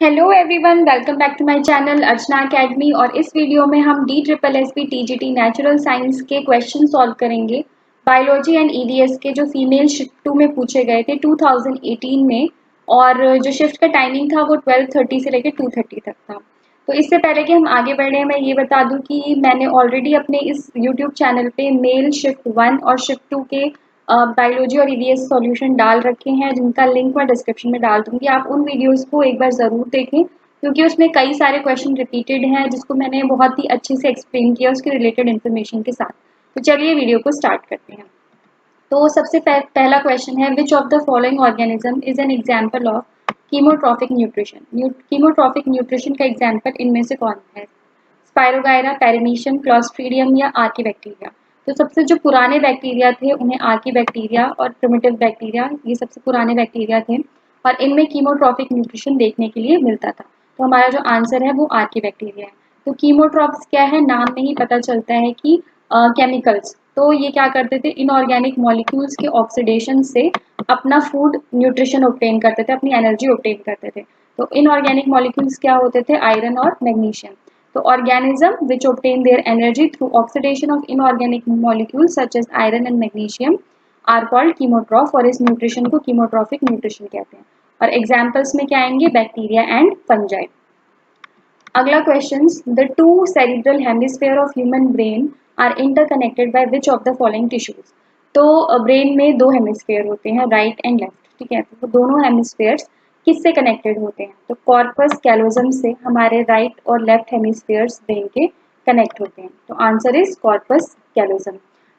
Hello everyone, welcome back to my channel Archana academy. और इस video में हम D triple S P TGT natural science के question solve करेंगे। बायोलॉजी एंड ईडीएस के जो फीमेल शिफ्ट 2 में पूछे गए थे 2018 में, और जो शिफ्ट का टाइमिंग था वो 12:30 से लेकर 2:30 तक था। तो इससे पहले कि हम आगे बढ़े, मैं ये बता दूं कि मैंने ऑलरेडी अपने इस यूट्यूब चैनल पे मेल शिफ्ट 1 और शिफ्ट 2 के बायोलॉजी और ईवीएस सॉल्यूशन डाल रखे हैं, जिनका लिंक मैं डिस्क्रिप्शन में डाल दूंगी। आप उन वीडियोस को एक बार ज़रूर देखें, क्योंकि उसमें कई सारे क्वेश्चन रिपीटेड हैं, जिसको मैंने बहुत ही अच्छे से एक्सप्लेन किया उसके रिलेटेड इन्फॉर्मेशन के साथ। तो चलिए वीडियो को स्टार्ट करते हैं। तो सबसे पहला क्वेश्चन है, which of the following organism is an example of chemotrophic nutrition. Chemotrophic nutrition का एग्जाम्पल इनमें से कौन है? स्पायरोगायरा, पेरिमीशियम, क्लॉस्ट्रीडियम या आर्की बैक्टीरिया। तो सबसे जो पुराने बैक्टीरिया थे उन्हें आर्की बैक्टीरिया और प्रिमिटिव बैक्टीरिया, ये सबसे पुराने बैक्टीरिया थे, और इनमें कीमोट्रॉफिक न्यूट्रिशन देखने के लिए मिलता था। तो हमारा जो आंसर है वो आर्की बैक्टीरिया है। तो कीमोट्रॉप्स क्या है, नाम में ही पता चलता है कि केमिकल्स। तो ये क्या करते थे, इनऑर्गेनिक मॉलिक्यूल्स के ऑक्सीडेशन से अपना फूड न्यूट्रिशन ऑब्टेन करते थे, अपनी एनर्जी ऑब्टेन करते थे। तो इनऑर्गेनिक मॉलिक्यूल्स क्या होते थे? आयरन और magnesium. So organism which obtain their energy through oxidation of inorganic molecules such as iron and magnesium are called chemotroph, और इस न्यूट्रिशन को chemotrophic nutrition कहते हैं। और एग्जाम्पल्स में क्या आएंगे? Bacteria and fungi. अगला question, the two cerebral hemisphere of human brain are interconnected by which of the following tissues. तो ब्रेन में दो हेमिस्फेयर होते हैं, राइट एंड लेफ्ट, ठीक है। तो वो दोनों हेमिस्फेयर्स किससे कनेक्टेड होते हैं? तो कॉर्पस कैलोजम से हमारे राइट और लेफ्ट हेमिस्फेयर्स ब्रेन के कनेक्ट होते हैं। तो आंसर इज कॉर्पस कैलोजम।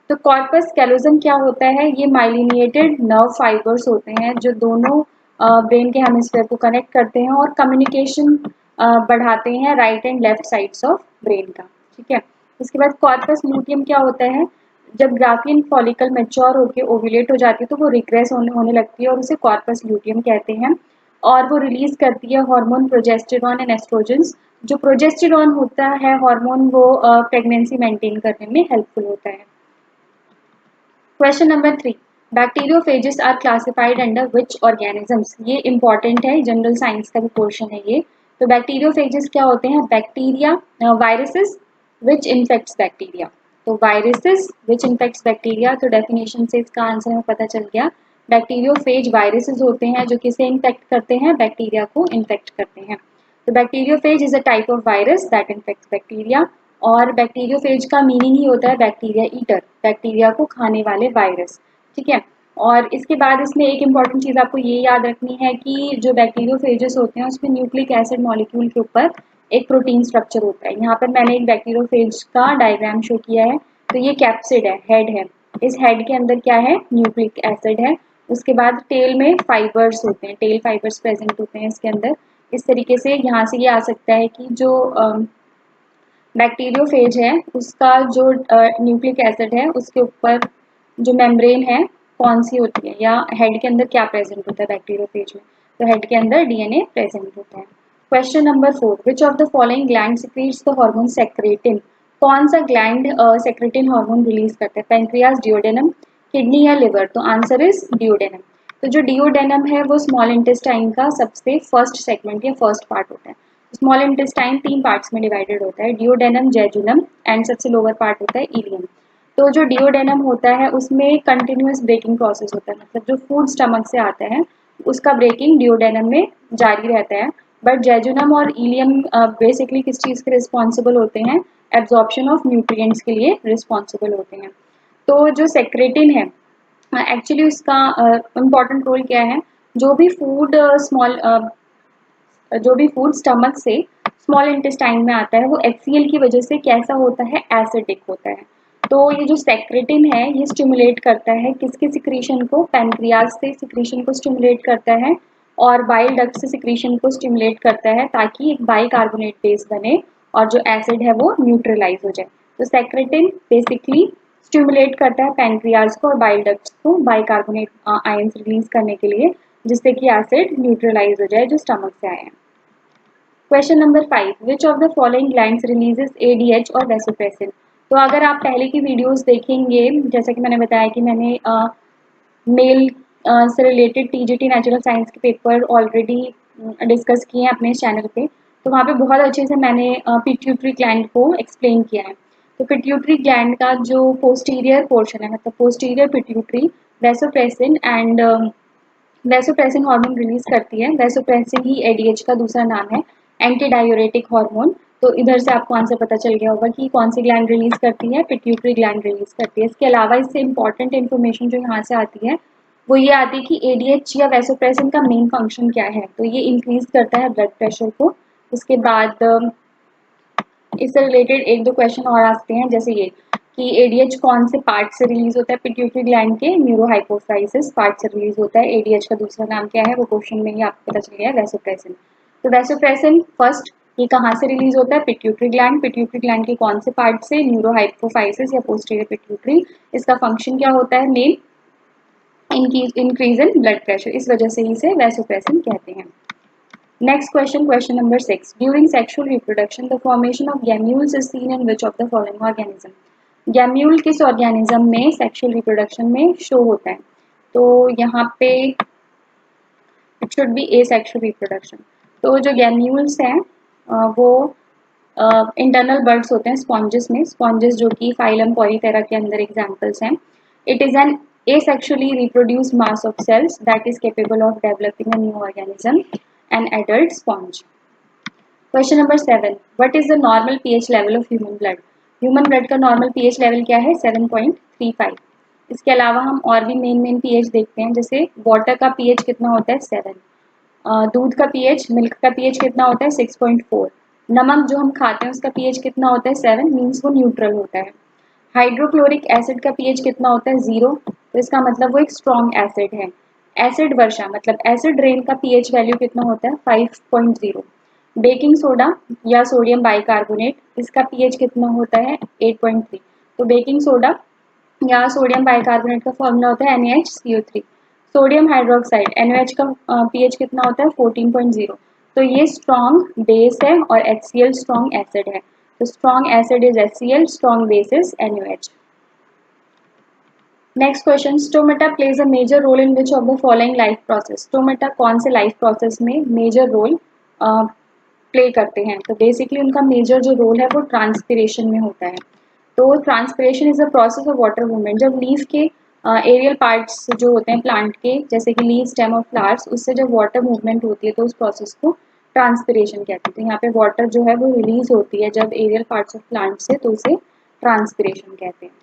तो कॉर्पस कैलोजम क्या होता है? ये माइलिनिएटेड नर्व फाइबर्स होते हैं जो दोनों ब्रेन के हेमिस्फेयर को कनेक्ट करते हैं और कम्युनिकेशन बढ़ाते हैं right and left sides of brain का, ठीक है। इसके बाद कॉर्पस लूटियम क्या होता है? जब ग्राफियन फॉलिकल मैच्योर होकर ओव्यूलेट हो जाती है तो वो रिग्रेस होने लगती है, और उसे कॉर्पस लूटियम कहते हैं। और वो रिलीज करती है हार्मोन प्रोजेस्टेरॉन एंड एस्ट्रोजेंस। जो प्रोजेस्टेरॉन होता है हार्मोन, वो प्रेगनेंसी मेंटेन करने में हेल्पफुल होता है। Question number 3, bacteriophages are classified under which organisms. ये इंपॉर्टेंट है, जनरल साइंस का भी पोर्शन है ये। तो बैक्टीरियोफेजेस क्या होते हैं? बैक्टीरिया, वायरसेस विच इन्फेक्ट्स बैक्टीरिया। तो वायरसेस विच इन्फेक्ट्स बैक्टीरिया, तो डेफिनेशन से इसका आंसर हमें पता चल गया। बैक्टीरियोफेज वायरसेस होते हैं जो किसे इन्फेक्ट करते हैं? बैक्टीरिया को इन्फेक्ट करते हैं। तो bacteriophage is a type of virus that infects bacteria. और बैक्टीरियोफेज का मीनिंग ही होता है बैक्टीरिया ईटर, बैक्टीरिया को खाने वाले वायरस, ठीक है। और इसके बाद इसमें एक इम्पॉर्टेंट चीज़ आपको ये याद रखनी है कि जो बैक्टीरियोफेजेस होते हैं उसमें न्यूक्लिक एसिड मॉलिक्यूल के ऊपर एक प्रोटीन स्ट्रक्चर होता है। यहाँ पर मैंने एक बैक्टीरियोफेज का डायग्राम शो किया है। तो ये कैप्सिड है, हेड है। इस हेड के अंदर क्या है? न्यूक्लिक एसिड है। उसके बाद टेल में फाइबर्स होते हैं, टेल फाइबर्स प्रेजेंट होते हैं इसके अंदर। इस तरीके से यहाँ से ये आ सकता है कि जो बैक्टीरियोफेज है उसका जो न्यूक्लिक एसिड है उसके ऊपर जो मेम्ब्रेन है कौन सी होती है, या हेड के अंदर क्या प्रेजेंट होता है बैक्टीरियोफेज में? तो हेड के अंदर डीएनए प्रेजेंट होता है। Question number 4, which of the following gland secretes the hormone secretin. कौन सा ग्लैंड सेक्रेटिन हार्मोन रिलीज करता है? पैंक्रियाज, डिओडेनम, किडनी या लिवर। तो आंसर इज डिओडेनम। तो जो डिओडेनम है वो स्मॉल इंटेस्टाइन का सबसे फर्स्ट सेगमेंट या फर्स्ट पार्ट होता है। स्मॉल इंटेस्टाइन 3 पार्ट्स में डिवाइडेड होता है, डिओडेनम, जेजुनम एंड सबसे लोअर पार्ट होता है इलियम। तो जो डिओडेनम होता है उसमें कंटिन्यूअस ब्रेकिंग प्रोसेस होता है, मतलब जो फूड स्टमक से आता है उसका ब्रेकिंग डिओडेनम में जारी रहता है। बट जेजुनम और इलियम बेसिकली किस चीज़ के रिस्पॉन्सिबल होते हैं? एब्जॉर्प्शन ऑफ न्यूट्रिएंट्स के लिए रिस्पॉन्सिबल होते हैं। तो जो सेक्रेटिन है एक्चुअली उसका इम्पॉर्टेंट रोल क्या है? जो भी फूड स्मॉल जो भी फूड स्टमक से स्मॉल इंटेस्टाइन में आता है वो HCl की वजह से कैसा होता है? एसिडिक होता है। तो ये जो सेक्रेटिन है ये स्टिमुलेट करता है किसके सिक्रीशन को? पैनक्रियाज से सिक्रीशन को स्टिमुलेट करता है, और बाइल डक्ट से सिक्रीशन को स्टिमुलेट करता है, ताकि एक बाइकार्बोनेट बेस बने और जो एसिड है वो न्यूट्रलाइज हो जाए। तो सेक्रेटिन बेसिकली स्टिमुलेट करता है पैनक्रियाज को और बाइल डक्ट्स को बाइकार्बोनेट आयंस रिलीज करने के लिए, जिससे कि एसिड न्यूट्रलाइज हो जाए जो स्टमक से आए हैं। Question number 5, which of the following glands releases ADH और वेसोप्रेसिन। तो अगर आप पहले की वीडियोस देखेंगे, जैसा कि मैंने बताया कि मैंने मेल से रिलेटेड टीजीटी नेचुरल साइंस के पेपर ऑलरेडी डिस्कस किए हैं अपने चैनल पे, तो वहाँ पे बहुत अच्छे से मैंने पिट्यूटरी ग्लैंड को एक्सप्लेन किया है। तो पिट्यूटरी ग्लैंड का जो पोस्टीरियर पोर्शन है, मतलब posterior pituitary vasopressin and vasopressin hormone release करती है। वैसोप्रेसिन ही एडीएच का दूसरा नाम है, एंटी डायूरेटिक हार्मोन। तो इधर से आपको आंसर पता चल गया होगा कि कौन सी ग्लैंड रिलीज करती है, पिट्यूटरी ग्लैंड रिलीज करती है। इसके अलावा इससे इंपॉर्टेंट इन्फॉर्मेशन जो यहाँ से आती है वो ये आती है कि एडीएच या वैसोप्रेसिन का मेन फंक्शन क्या है। तो ये इंक्रीज करता है ब्लड प्रेशर को। उसके बाद इससे रिलेटेड एक दो क्वेश्चन और आते हैं, जैसे ये कि एडीएच कौन से पार्ट से रिलीज होता है, पिट्यूटरी ग्लैंड के न्यूरोहाइपोफाइसिस पार्ट से रिलीज होता है। एडीएच का दूसरा नाम क्या है वो क्वेश्चन में ही आपको पता चल गया है, वैसोप्रेसिन। तो वैसोप्रेसिन फर्स्ट ये कहाँ से रिलीज होता है, पिट्यूटरी ग्लैंड। पिट्यूटरी ग्लैंड के कौन से पार्ट से, न्यूरोहाइपोफाइसिस या पोस्टीरियर पिट्यूटरी। इसका फंक्शन क्या होता है, main increase in blood pressure, इस वजह से इसे वैसोप्रेसिन कहते हैं। Next question, question number 6. During sexual reproduction, the formation of gamules is seen in which of the following organism? गैम्यूल किस ऑर्गेनिज्म में सेक्सुअल रिप्रोडक्शन में शो होता है? तो यहाँ पे it should be A sexual reproduction. तो जो गैम्यूल्स हैं वो इंटरनल बर्ड्स होते हैं स्पॉन्जेस में, स्पॉन्जेस जो कि फाइलम पॉलीटेरा के अंदर एग्जाम्पल्स हैं। It is an asexually reproduced mass of cells that is capable of developing a new organism, an adult sponge. Question number 7. What is the normal pH level of human blood? Human blood का normal pH level क्या है, 7.35। इसके अलावा हम और भी main pH देखते हैं, जैसे वाटर का pH कितना होता है, 7। दूध का pH, मिल्क का pH कितना होता है, 6.4। नमक जो हम खाते हैं उसका pH कितना होता है, 7, मीन्स वो न्यूट्रल होता है। हाइड्रोक्लोरिक एसिड का pH कितना होता है, 0, तो इसका मतलब वो एक स्ट्रॉन्ग एसिड है। एसिड वर्षा मतलब एसिड रेन का pH वैल्यू कितना होता है, 5.0। बेकिंग सोडा या सोडियम बाइकार्बोनेट, इसका pH कितना होता है, 8.3। तो बेकिंग सोडा या सोडियम बाइकार्बोनेट का फॉर्मूला होता है NaHCO3। सोडियम हाइड्रोक्साइड NaOH का pH कितना होता है, 14.0। तो ये स्ट्रॉन्ग बेस है और HCl स्ट्रॉन्ग एसिड है। तो strong acid is HCl, strong base is NaOH। Next question, stomata plays a major role in which of the following life process? स्टोमेटा कौन से लाइफ प्रोसेस में मेजर रोल प्ले करते हैं? तो बेसिकली उनका मेजर जो रोल है वो ट्रांसपिरेशन में होता है। तो transpiration is a process of water movement. जब लीफ के एरियल पार्ट्स जो होते हैं प्लांट के, जैसे कि लीव, स्टेम और फ्लावर्स, उससे जब वाटर मूवमेंट होती है तो उस प्रोसेस को ट्रांसपिरेशन कहते हैं। तो यहाँ पे वाटर जो है वो रिलीज होती है जब एरियल पार्ट्स ऑफ प्लांट से, तो उसे ट्रांसपिरेशन कहते हैं।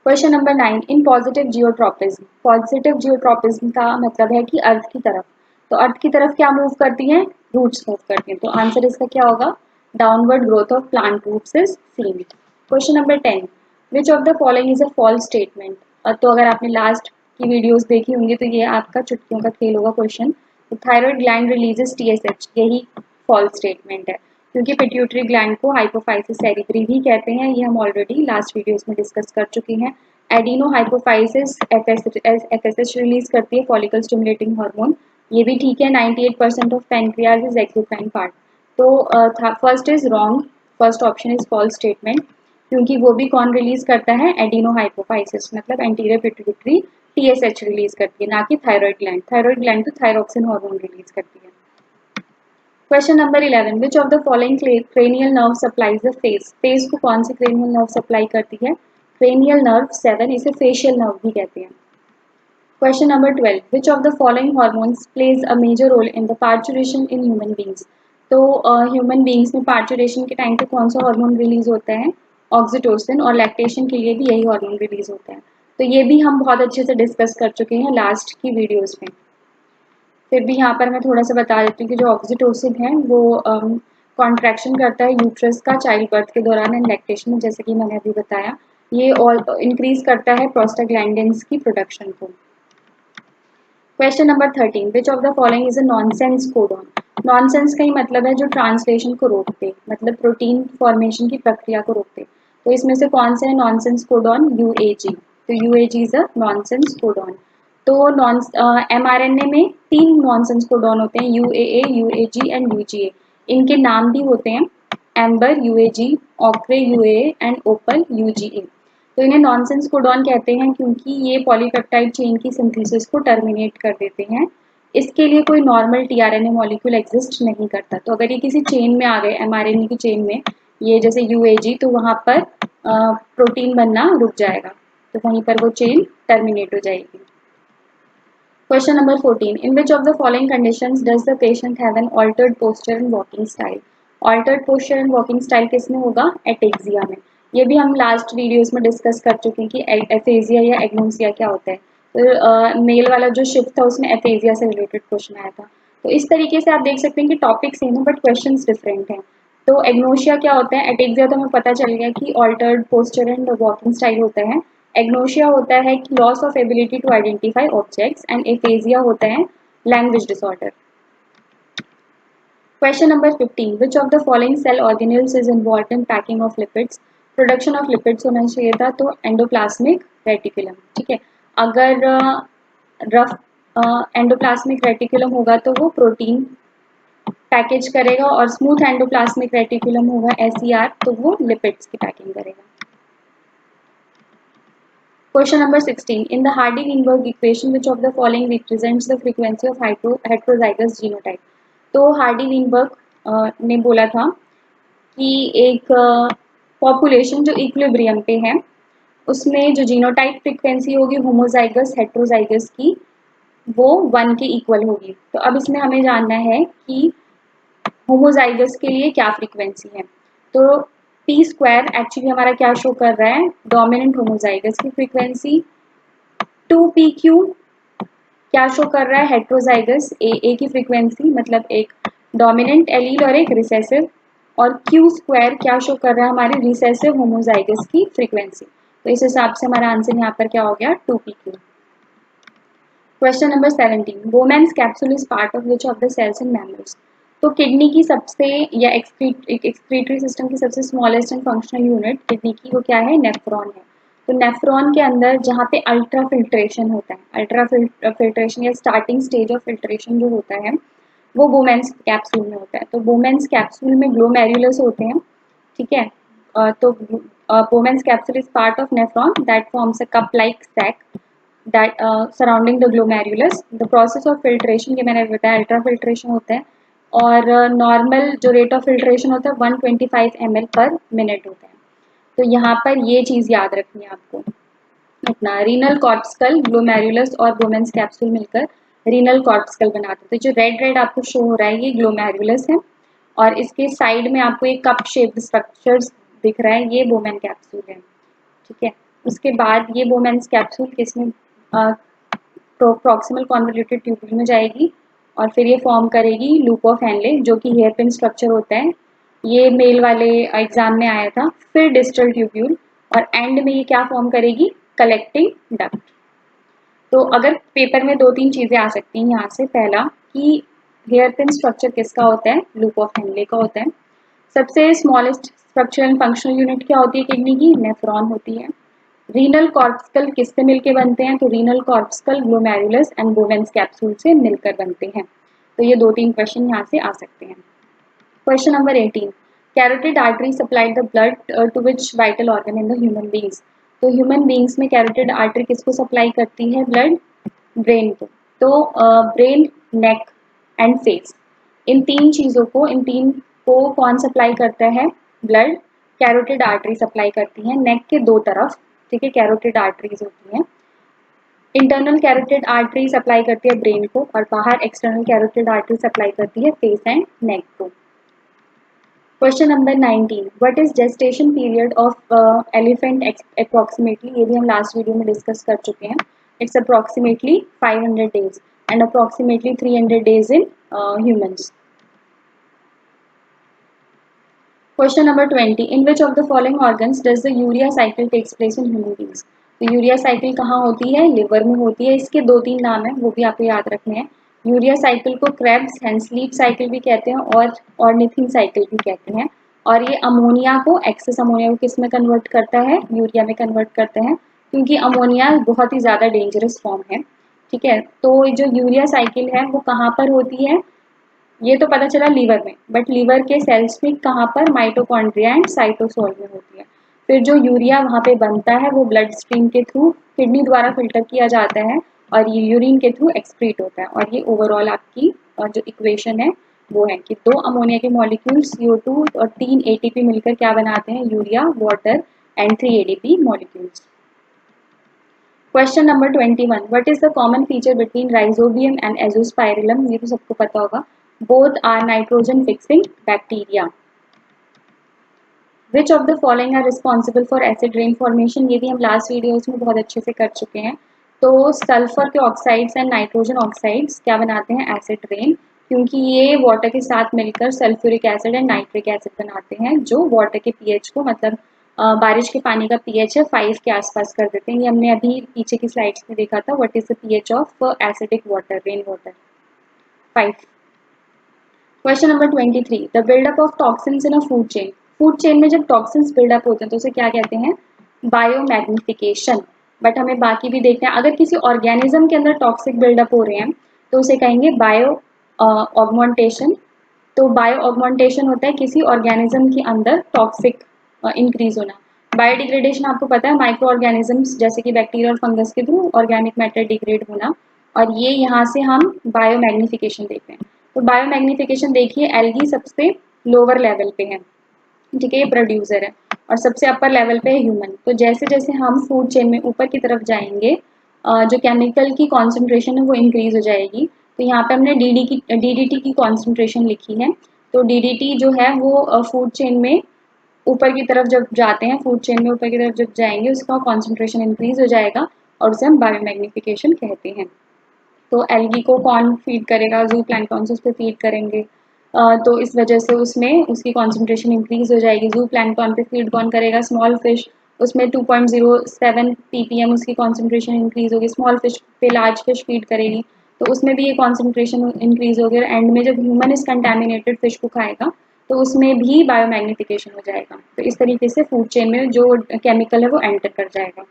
Question number 9, in positive geotropism. Positive geotropism का मतलब है कि अर्थ की तरफ। तो अर्थ की तरफ क्या मूव करती हैं, रूट्स मूव करती हैं। तो आंसर इसका क्या होगा, downward growth of plant roots is seen. Question number 10, which of the following is a false statement? तो अगर आपने लास्ट की वीडियोस देखी होंगी तो ये आपका चुटकियों का खेल होगा क्वेश्चन। तो थायराइड ग्लैंड रिलीजेस TSH, यही फॉल्स स्टेटमेंट है, क्योंकि पिट्यूटरी ग्लैंड को हाइपोफाइसिस सेरिब्री भी कहते हैं। ये हम ऑलरेडी लास्ट वीडियोस में डिस्कस कर चुके हैं। एडिनो हाइपोफाइसिस FSH रिलीज करती है, फॉलिकल स्टिमुलेटिंग हार्मोन, ये भी ठीक है। 98% of pancreas is exocrine part. तो first is wrong, first option is false statement, क्योंकि वो भी कौन रिलीज करता है, एडिनो हाइपोफाइसिस, मतलब एंटीरियर पिट्यूटरी TSH रिलीज करती है, ना कि थायराइड ग्लैंड। थायराइड ग्लैंड तो थायरोक्सिन हार्मोन रिलीज करती है। Question number 11, which of the following cranial nerve supplies the face? Face को कौन सी क्रेनियल नर्व सप्लाई करती है, क्रेनियल नर्व 7, इसे फेशियल नर्व भी कहते हैं। Question number 12, which of the following hormones plays a major role in the parturition in human beings? तो human beings में पार्चुरेशन के टाइम पे कौन सा हार्मोन रिलीज होता है, ऑक्सीटोसिन, और लैक्टेशन के लिए भी यही हार्मोन रिलीज होता है। तो ये भी हम बहुत अच्छे से डिस्कस कर चुके हैं लास्ट की वीडियोज में। फिर भी यहाँ पर मैं थोड़ा सा बता देती हूँ कि जो ऑक्सीटोसिन है वो कॉन्ट्रैक्शन करता है यूट्रस का चाइल्ड बर्थ के दौरान एंड लैक्टेशन में, जैसे कि मैंने अभी बताया। ये और इंक्रीज करता है प्रोस्टाग्लैंडिन्स की प्रोडक्शन को। Question number 13, which of the following is a nonsense codon? Nonsense का ही मतलब है जो ट्रांसलेशन को रोकते, मतलब प्रोटीन फॉर्मेशन की प्रक्रिया को रोकते। तो इसमें से कौन सा है नॉनसेंस कोडॉन, UAG। तो UAG is a nonsense codon. तो mRNA में 3 नॉनसेंस कोडॉन होते हैं, UAA, UAG एंड UGA। इनके नाम भी होते हैं amber UAG, ochre UAA and opal UGA। तो इन्हें नॉनसेंस कोडॉन कहते हैं क्योंकि ये पॉलीपेप्टाइड चेन की सिंथेसिस को टर्मिनेट कर देते हैं इसके लिए कोई नॉर्मल टीआरएनए मॉलिक्यूल एग्जिस्ट नहीं करता। तो अगर ये किसी चेन में आ गए, एमआरएनए की चेन में, ये जैसे यूएजी, तो वहाँ पर प्रोटीन बनना रुक जाएगा, तो वहीं पर वो चेन टर्मिनेट हो जाएगी। Question number 14. In which of the following conditions does the patient have an altered posture and walking style? Altered posture and walking style किसमें होगा? एटेक्सिया में। ये भी हम लास्ट वीडियोस में डिस्कस कर चुके हैं कि एफेजिया या एग्नोसिया क्या होता है। तो मेल वाला जो शिफ्ट था उसमें एफेजिया से रिलेटेड क्वेश्चन आया था। तो इस तरीके से आप देख सकते हैं कि टॉपिक सेम है बट क्वेश्चन डिफरेंट हैं। तो एग्नोसिया क्या होता है? एटेक्सिया तो हमें पता चल गया कि altered posture and walking style होता है। एग्नोशिया होता है कि loss of ability to identify objects, and aphasia होता है language disorder. Question number 15. Which of the following cell organelles is involved in packing of lipids? Production of lipids होना चाहिए था, तो एंडोप्लाज्मिक रेटिकुलम। ठीक है, अगर रफ एंडोप्लाज्मिक रेटिकुलम होगा तो वो प्रोटीन पैकेज करेगा, और स्मूथ एंडोप्लाज्मिक रेटिकुलम होगा एसईआर, तो वो लिपिड्स की पैकिंग करेगा। Question number 16. In the Hardy-Weinberg equation, which of the following represents the frequency of heterozygous genotype? तो हार्डी-विनबर्ग ने बोला था कि एक पॉपुलेशन जो इक्विलिब्रियम पे है उसमें जो जीनोटाइप फ्रीक्वेंसी होगी होमोजाइगस हेट्रोजाइगस की, वो 1 के इक्वल होगी। तो अब इसमें हमें जानना है कि होमोजाइगस के लिए क्या फ्रीक्वेंसी है। तो पी स्क्वायर एक्चुअली हमारा क्या शो कर रहा है? डोमिनेंट होमोजाइगस की फ्रीक्वेंसी। 2pq क्या शो कर रहा है? हेट्रोजाइगस ए की फ्रीक्वेंसी, मतलब एक डोमिनेंट एलील और एक रिसेसिव। और q स्क्वायर क्या शो कर रहा है? हमारी रिसेसिव होमोजाइगस की फ्रीक्वेंसी। तो इस हिसाब से हमारा आंसर यहाँ पर क्या हो गया? 2pq। Question number 17. Bowman's capsule is part of which of the cells in mammals? तो किडनी की सबसे, या एक्सक्रीटरी सिस्टम की सबसे smallest and functional unit kidney की, वो क्या है? नेफ्रॉन है। तो नेफ्रॉन के अंदर जहाँ पे अल्ट्रा फिल्ट्रेशन होता है, अल्ट्रा फिल्ट्रेशन या स्टार्टिंग स्टेज ऑफ फिल्ट्रेशन जो होता है वो बोमेन्स कैप्सूल में होता है। तो बोमेन्स कैप्सूल में ग्लोमेरुलस होते हैं। ठीक है, तो Bowman's capsule is part of nephron that forms a cup like sac that surrounding the glomerulus. The process of filtration के मैंने बताया अल्ट्रा फिल्ट्रेशन होता है, और नॉर्मल जो रेट ऑफ फिल्ट्रेशन होता है 125 ml पर मिनट होता है। तो यहाँ पर ये चीज़ याद रखनी है आपको। अपना रीनल कॉर्टिकल, ग्लोमेरुलस और बोमेन्स कैप्सूल मिलकर रीनल कॉर्टिकल बनाते हैं। तो जो रेड रेड आपको शो हो रहा है ये ग्लोमेरुलस है, और इसके साइड में आपको एक कप शेप्ड स्ट्रक्चर्स दिख रहा है, ये बोमेन कैप्सूल है। ठीक है, उसके बाद ये बोमेन्स कैप्सूल किसमें? प्रॉक्सिमल कॉन्वोल्यूटेड ट्यूब्यूल में जाएगी, और फिर ये फॉर्म करेगी लूप ऑफ हेनले, जो कि हेयर पिन स्ट्रक्चर होता है। ये मेल वाले एग्जाम में आया था। फिर डिस्टल ट्यूब्यूल, और एंड में ये क्या फॉर्म करेगी? Collecting duct. तो अगर पेपर में 2-3 चीज़ें आ सकती हैं यहाँ से। पहला कि हेयर पिन स्ट्रक्चर किसका होता है? लूप ऑफ हेनले का होता है। सबसे smallest structure and functional unit क्या होती है किडनी की? नेफ्रॉन होती है। रीनल कॉर्टिकल किससे मिलकर बनते हैं? तो renal cortical glomerulus and Bowman's capsule से मिलकर बनते हैं। तो ये 2-3 क्वेश्चन यहाँ से आ सकते हैं। Question number 18. Carotid artery supplied the blood to which vital organ in the human beings? तो ह्यूमन बींग्स में कैरोटिड आर्टरी किसको सप्लाई करती है? ब्लड ब्रेन को। तो ब्रेन, नेक एंड फेस, इन तीन को कौन सप्लाई करता है? ब्लड। कैरोटिड आर्टरी सप्लाई करती है नेक के 2 तरफ। ठीक है, कैरोटिड आर्टरीज होती हैं। इंटरनल कैरोटिड आर्टरी सप्लाई करती है ब्रेन को, और बाहर एक्सटर्नल कैरोटिड आर्टरी सप्लाई करती है फेस एंड नेक को। Question number 19. What is gestation period of elephant approximately? ये भी हम लास्ट वीडियो में डिस्कस कर चुके हैं। It's approximately 500 days and approximately 300 days in humans. Question number 20. In which of the following organs does the urea cycle takes place in human beings? तो urea cycle कहाँ होती है? लिवर में होती है। इसके 2-3 नाम हैं, वो भी आपको याद रखने हैं। यूरिया साइकिल को क्रेब्स हैंसलीट साइकिल भी कहते हैं, और ऑर्निथिन साइकिल भी कहते हैं। और ये अमोनिया को, एक्सेस अमोनिया को किस में कन्वर्ट करता है? यूरिया में कन्वर्ट करते हैं, क्योंकि अमोनिया बहुत ही ज़्यादा डेंजरस फॉर्म है। ठीक है, तो जो यूरिया साइकिल है वो कहाँ पर होती है? ये तो पता चला लीवर में, बट लीवर के सेल्स में कहाँ पर? माइटोकॉन्ड्रिया एंड साइटोसोल में होती है। फिर जो यूरिया वहाँ पे बनता है वो ब्लड स्ट्रीम के थ्रू किडनी द्वारा फिल्टर किया जाता है, और ये यूरिन के थ्रू एक्सक्रीट होता है। और ये ओवरऑल आपकी जो इक्वेशन है वो है कि 2 अमोनिया के मॉलिक्यूल्स CO2 और 3 ATP मिलकर क्या बनाते हैं, urea, water and 3 ADP molecules. Question number 21, what is the common feature between rhizobium and azospirillum? ये तो सबको पता होगा। Both are nitrogen fixing bacteria. Which of the following are responsible for acid rain formation? ये भी हम last videos में बहुत अच्छे से कर चुके हैं। तो सल्फर के ऑक्साइड्स एंड नाइट्रोजन ऑक्साइड्स क्या बनाते हैं, एसिड रेन, क्योंकि ये वाटर के साथ मिलकर sulphuric acid and nitric acid बनाते हैं जो वाटर के पीएच को, मतलब बारिश के पानी का पीएच है 5 के आसपास कर देते हैं। ये हमने अभी पीछे की स्लाइड्स में देखा था, what is the pH of acidic water, rain water, 5। Question number 23, the buildup of toxins in a food chain. Food chain में जब टॉक्सिन्स बिल्डअप होते हैं तो उसे क्या कहते हैं, बायोमैग्निफिकेशन। बट हमें बाकी भी देखना है, अगर किसी ऑर्गेनिज्म के अंदर टॉक्सिक बिल्डअप हो रहे हैं तो उसे कहेंगे बायो ऑगमेंटेशन। तो बायो ऑगमेंटेशन होता है किसी ऑर्गेनिज्म के अंदर टॉक्सिक इंक्रीज होना। बायोडिग्रेडेशन आपको पता है, माइक्रो ऑर्गेनिजम्स जैसे कि बैक्टीरिया और फंगस के थ्रू ऑर्गेनिक मैटर डिग्रेड होना। और ये यहाँ से हम बायोमैग्निफिकेशन देख रहे हैं। तो बायोमैग्निफिकेशन देखिए, एल्गी सबसे लोअर लेवल पे है, ठीक है, ये प्रोड्यूसर है, और सबसे अपर लेवल पे है ह्यूमन। तो जैसे जैसे हम फूड चेन में ऊपर की तरफ जाएंगे जो केमिकल की कॉन्सेंट्रेशन है वो इंक्रीज हो जाएगी। तो यहाँ पे हमने DDT की कॉन्सेंट्रेशन लिखी है। तो DDT जो है वो फूड चेन में ऊपर की तरफ जब जाते हैं, फूड चेन में ऊपर की तरफ जब जाएंगे उसका कॉन्सेंट्रेशन इंक्रीज हो जाएगा और उसे हम बायोमैग्निफिकेशन कहते हैं। तो एल्गी को कौन फीड करेगा, जू प्लैंक्टन से उस पर फीड करेंगे, तो इस वजह से उसमें उसकी कॉन्सेंट्रेशन इंक्रीज हो जाएगी। जू प्लैंक्टन पे फीड कौन करेगा, स्मॉल फिश, उसमें 2.07 ppm उसकी कॉन्सेंट्रेशन इंक्रीज होगी। स्मॉल फिश पे लार्ज फिश फीड करेगी तो उसमें भी ये कॉन्सेंट्रेशन इंक्रीज होगी। और एंड में जब ह्यूमन इस कंटेमिनेटेड फिश को खाएगा तो उसमें भी बायोमैग्निफिकेशन हो जाएगा। तो इस तरीके से फूड चेन में जो केमिकल है वो एंटर कर जाएगा।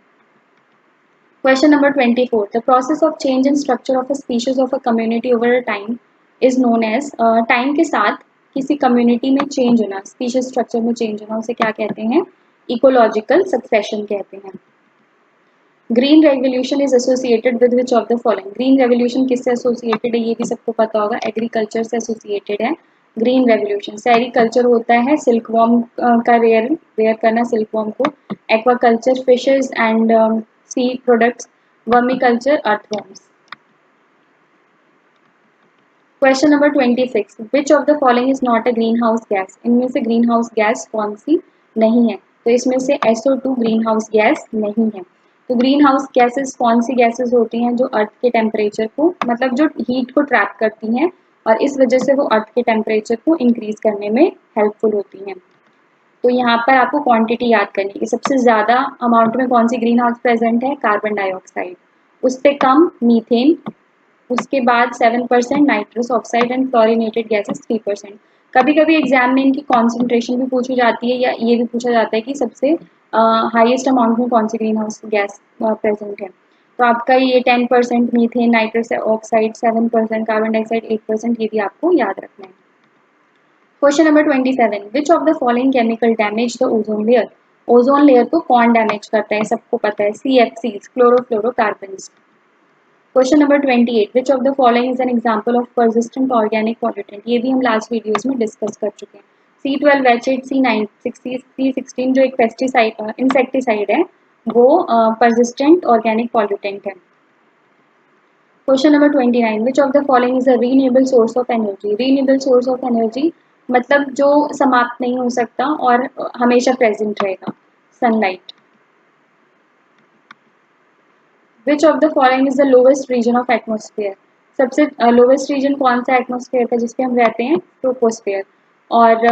Question number 24. The process of change in structure of a species of a community over a time is known as time के साथ किसी community में change होना, species structure में change होना, उसे क्या कहते हैं, ecological succession कहते हैं। Green revolution is associated with which of the following? Green revolution किससे associated है ये भी सबको पता होगा, agriculture से associated है। ग्रीन रेवोल्यूशन सेरिकल्चर होता है, सिल्कवॉर्म का रेयर करना सिल्कवॉर्म को, aquaculture fishes and sea products, vermiculture earthworms. Question number 26, which of the following is not a greenhouse gas? इनमें से ग्रीन हाउस गैस कौन सी नहीं है? तो इसमें से SO2 ग्रीन हाउस गैस नहीं है। तो ग्रीन हाउस गैसेस कौन सी गैसेस होती हैं जो अर्थ के टेम्परेचर को, मतलब जो हीट को ट्रैप करती हैं और इस वजह से वो अर्थ के टेम्परेचर को इंक्रीज करने में हेल्पफुल होती हैं। तो यहाँ पर आपको क्वांटिटी याद करनी है, सबसे ज़्यादा अमाउंट में कौन सी ग्रीन हाउस प्रेजेंट है, कार्बन डाइऑक्साइड, उससे कम मीथेन, उसके बाद 7% nitrous oxide and fluorinated gases 3%। कभी कभी एग्जाम में इनकी कॉन्सेंट्रेशन भी पूछी जाती है या ये भी पूछा जाता है कि सबसे हाईएस्ट अमाउंट में कौन सी ग्रीन हाउस गैस प्रेजेंट है। तो आपका ये 10% methane, nitrous oxide 7%, carbon dioxide 8%, ये भी आपको याद रखना है। Question number 27, which of the following chemical damage the ozone layer? Ozone layer को कौन डैमेज करता है, सबको पता है, CFCs, chlorofluorocarbons. Question number 28, which of the following is an example of persistent organic pollutant? ये भी हम लास्ट वीडियोस में डिस्कस कर चुके हैं। C12 वेचेट, C9 C16 जो एक पेस्टिसाइड इंसेक्टिसाइड है वो परसिस्टेंट ऑर्गेनिक पॉल्यूटेंट है। Question number 29, which of the following is a renewable source of energy? Renewable source of energy मतलब जो समाप्त नहीं हो सकता और हमेशा प्रेजेंट रहेगा, sunlight. Which of the following is the lowest region of atmosphere? सबसे लोवेस्ट रीजन कौन सा एटमोसफेयर का जिसपे हम रहते हैं, ट्रोपोस्फेयर। और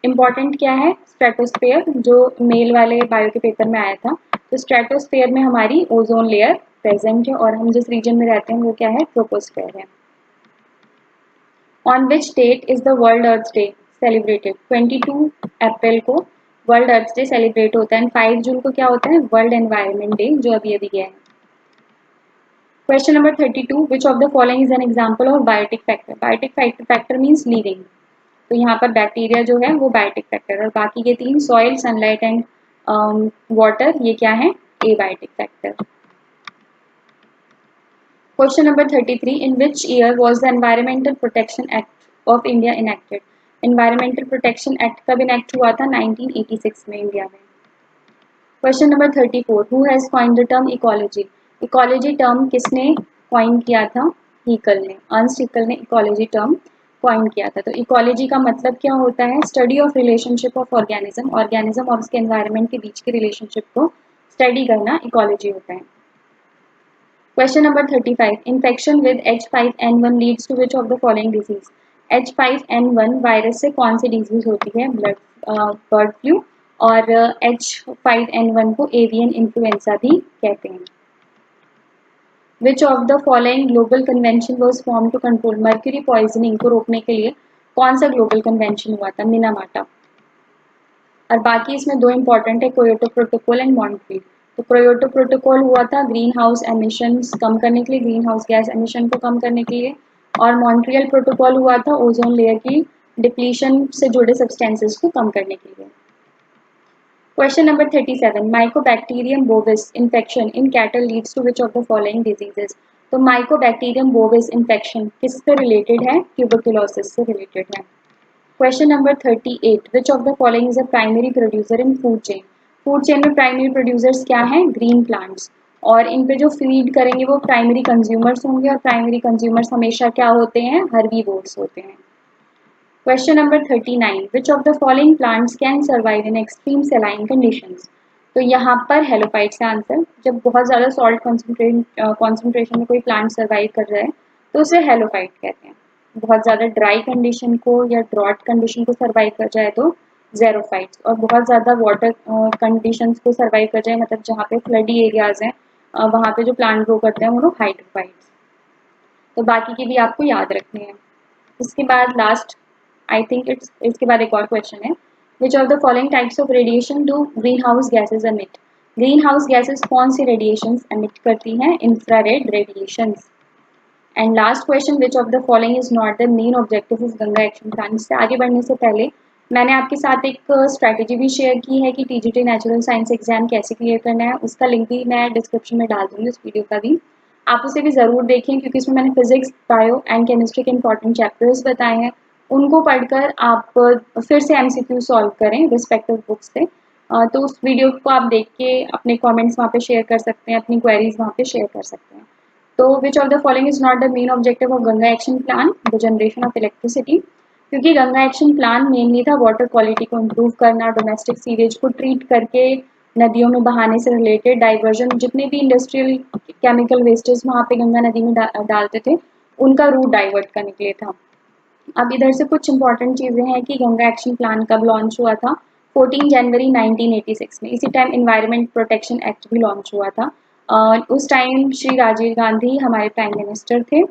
इम्पॉर्टेंट क्या है, स्ट्रेटोस्फेयर, जो मेल वाले बायो के पेपर में आया था। तो स्ट्रेटोस्फेयर में हमारी ओजोन लेयर प्रेजेंट है और हम जिस रीजन में रहते हैं वो क्या है, ट्रोपोस्फेयर है। On which date is the World Earth Day celebrated? 22 अप्रैल को वर्ल्ड अर्थ डे सेलिब्रेट होता है। 5 जून को क्या होता है, वर्ल्ड एनवायरनमेंट डे, जो अभी अभी गया है। Question number 32, which of the following is an example of biotic factor? Biotic factor means living. तो यहाँ पर बैक्टीरिया जो है वो बायोटिक फैक्टर, और बाकी के 3 सॉइल, सनलाइट एंड वाटर, ये क्या है, abiotic factor. Question number 33, in which year was the environmental protection act of India enacted? Environmental protection act कब इनेक्ट हुआ था? 1986 में इंडिया में। Question number 34, who has coined the term ecology? Ecology term किसने coin किया था? Haeckel ने, Ernst Haeckel ने इकोलॉजी टर्म कॉइन किया था। तो इकोलॉजी का मतलब क्या होता है? Study of relationship of organism, organism और उसके एनवायरनमेंट के बीच के रिलेशनशिप को स्टडी करना इकोलॉजी होता है। Question number 35, infection with H5N1 leads to which of the following disease? H5N1 virus से कौन सी डिजीज होती है? बर्ड फ्लू, और H5N1 को एवियन इन्फ्लुएंजा भी कहते हैं। Which of the following global convention was form to control mercury poisoning को रोकने के लिए कौन सा ग्लोबल कन्वेंशन हुआ था? मिनामाटा। और बाकी इसमें दो इंपॉर्टेंट है, क्योटो प्रोटोकॉल एंड मॉन्ट्रियल। तो क्योटो प्रोटोकॉल हुआ था ग्रीन हाउस एमिशंस कम करने के लिए, ग्रीन हाउस गैस एमिशन को कम करने के लिए, और मॉन्ट्रियल प्रोटोकॉल हुआ था ओजोन लेयर की डिप्लीशन से जुड़े सब्सटेंसेस को कम करने के लिए। Question number 37, mycobacterium bovis infection in cattle leads to which of the following diseases? तो माइकोबैक्टीरियम बोविस इन्फेक्शन किससे रिलेटेड है? ट्यूबरकुलोसिस से रिलेटेड है। Question number 38, which of the following is a primary producer in food chain? Food chain में primary producers क्या हैं? Green plants, और इन पे जो फीड करेंगे वो प्राइमरी कंज्यूमर्स होंगे, और प्राइमरी कंज्यूमर्स हमेशा क्या होते हैं? हर्बीवोर्स होते हैं। Question number 39, which of the following plants can survive in extreme सेलाइन conditions? तो यहाँ पर हेलोफाइट्स का आंसर, जब बहुत ज़्यादा सॉल्ट कॉन्सेंट्रेशन में कोई प्लांट सर्वाइव कर रहा है तो उसे हेलोफाइट कहते हैं। बहुत ज़्यादा ड्राई कंडीशन को या ड्रॉट कंडीशन को सर्वाइव कर जाए तो ज़ेरोफाइट्स, और बहुत ज़्यादा वाटर कंडीशंस को सर्वाइव कर जाए, मतलब जहाँ पे फ्लडी एरियाज़ हैं वहाँ पे जो प्लांट ग्रो करते हैं वो लोग हाइड्रोफाइट्स। तो बाकी के भी आपको याद रखने हैं। इसके बाद लास्ट, आई थिंक इसके बाद एक और क्वेश्चन है, which of the following types of radiation do green house gases emit? Green house gases कौन सी रेडिएशन एमिट करती हैं? Infrared radiations. And last question, which of the following is not the main objective of Ganga action plan? इससे आगे बढ़ने से पहले मैंने आपके साथ एक स्ट्रैटेजी भी शेयर की है कि टीजीटी नेचुरल साइंस एग्जाम कैसे क्लियर करना है, उसका लिंक भी मैं डिस्क्रिप्शन में डाल दूंगी, उस वीडियो का भी। आप उसे भी ज़रूर देखें क्योंकि इसमें मैंने फिजिक्स, बायो एंड केमिस्ट्री के इंपॉर्टेंट चैप्टर्स बताए हैं। उनको पढ़कर आप फिर से एमसीक्यू सॉल्व करें रिस्पेक्टिव बुक से। तो उस वीडियो को आप देख के अपने कमेंट्स वहाँ पे शेयर कर सकते हैं, अपनी क्वेरीज वहाँ पे शेयर कर सकते हैं। तो विच of the following is not the main objective of Ganga action plan? The generation of electricity, क्योंकि गंगा एक्शन प्लान मेनली था वाटर क्वालिटी को इम्प्रूव करना, डोमेस्टिक सीवेज को ट्रीट करके नदियों में बहाने से रिलेटेड डाइवर्जन, जितने भी इंडस्ट्रियल केमिकल वेस्टेज वहाँ पे गंगा नदी में डालते थे उनका रूट डाइवर्ट करने के लिए था। अब इधर से कुछ इंपॉर्टेंट चीज़ें हैं कि गंगा एक्शन प्लान कब लॉन्च हुआ था? 14 जनवरी 1986 में। इसी टाइम इन्वायरमेंट प्रोटेक्शन एक्ट भी लॉन्च हुआ था। उस टाइम श्री राजीव गांधी हमारे प्राइम मिनिस्टर थे,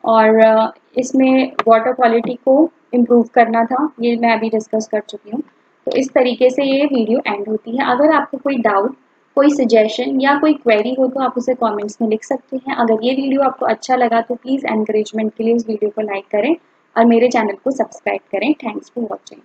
और इसमें वाटर क्वालिटी को इम्प्रूव करना था, ये मैं अभी डिस्कस कर चुकी हूँ। तो इस तरीके से ये वीडियो एंड होती है। अगर आपको कोई डाउट, कोई सजेशन या कोई क्वेरी हो तो आप उसे कमेंट्स में लिख सकते हैं। अगर ये वीडियो आपको अच्छा लगा तो प्लीज़ एनकरेजमेंट के लिए इस वीडियो को लाइक करें और मेरे चैनल को सब्सक्राइब करें। Thanks for watching.